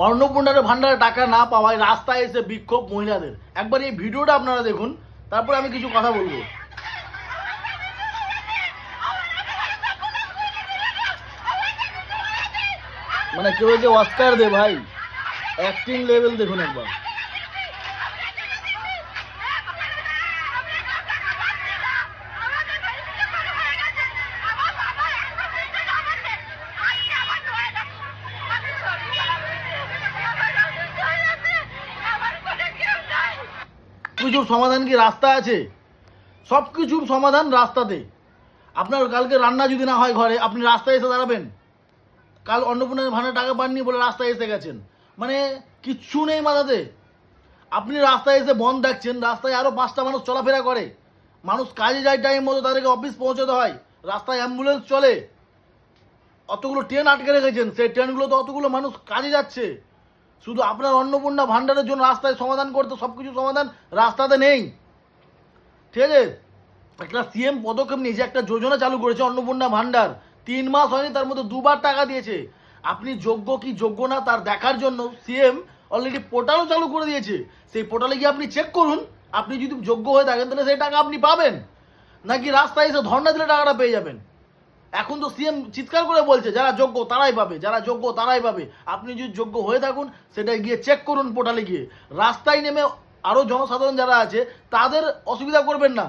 অন্নপূর্ণার ভান্ডারে টাকা না পাওয়ায় রাস্তায় এসে বিক্ষোভ মহিলাদের। একবার এই ভিডিওটা আপনারা দেখুন, তারপরে আমি কিছু কথা বলবো। মানে কেউ যে অস্কার দে ভাই, অ্যাক্টিং লেভেল দেখুন একবার। কিছুর সমাধান কি রাস্তা আছে? সব কিছুর সমাধান রাস্তাতে। আপনার কালকে রান্না যদি না হয় ঘরে, আপনি রাস্তায় এসে দাঁড়াবেন? কাল অন্নপূর্ণার ভান্ডারে টাকা পাননি বলে রাস্তায় এসে গেছেন, মানে কিচ্ছু নেই মাথাতে। আপনি রাস্তায় এসে বন্ধ দেখছেন, রাস্তায় আরও 5টা মানুষ চলাফেরা করে, মানুষ কাজে যায় টাইম মতো, তাদেরকে অফিস পৌঁছাতে হয়, রাস্তায় অ্যাম্বুলেন্স চলে, অতগুলো ট্রেন আটকে রেখেছেন, সেই ট্রেনগুলোতে অতগুলো মানুষ কাজে যাচ্ছে। শুধু আপনার অন্নপূর্ণা ভান্ডারের জন্য রাস্তায় সমাধান করতে, সব কিছু সমাধান রাস্তাতে নেই, ঠিক আছে? একটা সিএম পদক্ষেপ নিয়েছে, একটা যোজনা চালু করেছে অন্নপূর্ণা ভান্ডার। 3 মাস হয়নি, তার মধ্যে 2বার টাকা দিয়েছে। আপনি যোগ্য কি যোগ্য না তার দেখার জন্য সিএম অলরেডি পোর্টালও চালু করে দিয়েছে। সেই পোর্টালে গিয়ে আপনি চেক করুন, আপনি যদি যোগ্য হয়ে থাকেন তাহলে সেই টাকা আপনি পাবেন, নাকি রাস্তায় এসে ধর্ণা দিলে টাকাটা পেয়ে যাবেন। এখন তো সিএম চিৎকার করে বলছে যারা যোগ্য তারাই পাবে, যারা যোগ্য তারাই পাবে। আপনি যদি যোগ্য হয়ে থাকুন সেটা গিয়ে চেক করুন পোর্টালে গিয়ে। রাস্তায় নেমে আরও জনসাধারণ যারা আছে তাদের অসুবিধা করবেন না।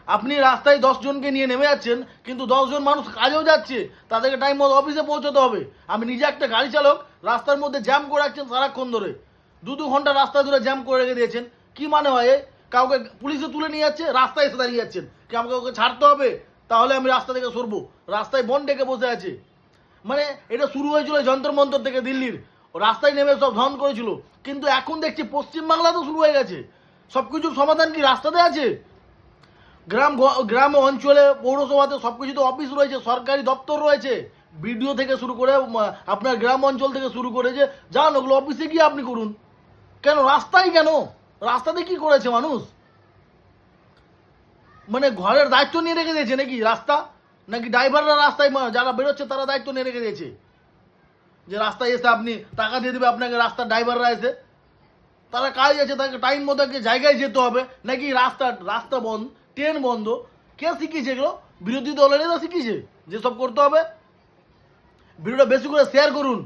আপনি রাস্তায় 10 জনকে নিয়ে নেমে যাচ্ছেন, কিন্তু 10 জন মানুষ কাজেও যাচ্ছে, তাদেরকে টাইম মতো অফিসে পৌঁছতে হবে। আমি নিজে একটা গাড়ি চালক, রাস্তার মধ্যে জ্যাম করে রাখছেন সারাক্ষণ ধরে, 2 ঘন্টা রাস্তা ধরে জ্যাম করে রেখে দিয়েছেন। কি মানে হয়? কাউকে পুলিশে তুলে নিয়ে যাচ্ছে, রাস্তায় এসে দাঁড়িয়ে যাচ্ছেন, কি আমাকে ওকে ছাড়তে হবে? তাহলে আমি রাস্তা থেকে সরবো। রাস্তায় বন ডেকে বসে আছে। মানে এটা শুরু হয়েছিল যন্তর মন্তর থেকে, দিল্লির রাস্তায় নেমে সব ধন করেছিল, কিন্তু এখন দেখছি পশ্চিমবাংলাতেও শুরু হয়ে গেছে। সব কিছুর সমাধান কি রাস্তাতে আছে? গ্রাম অঞ্চলে পৌরসভাতে সব কিছুতে অফিস রয়েছে, সরকারি দপ্তর রয়েছে, বিডিও থেকে শুরু করে আপনার গ্রাম অঞ্চল থেকে শুরু করে, যে যান ওগুলো অফিসে গিয়ে আপনি করুন। কেন রাস্তায়, কেন রাস্তাতে কি করেছে মানুষ? মানে ঘরের দায়িত্ব নিয়ে রেখে দিয়েছে নাকি রাস্তা? নাকি ড্রাইভাররা রাস্তায় যারা বেরোচ্ছে তারা দায়িত্ব নিয়ে রেখে দিয়েছে যে রাস্তায় এসে আপনি টাকা দিয়ে দেবে আপনাকে, রাস্তার ড্রাইভাররা এসে তারা কাজ আছে, তাকে টাইম মতো জায়গায় যেতে হবে? নাকি রাস্তা বন্ধ, ট্রেন বন্ধ? কে শিখিয়েছে এগুলো? বিরোধী দলেরা শিখিয়েছে যেসব করতে হবে। ভিডিওটা বেশি করে শেয়ার করুন।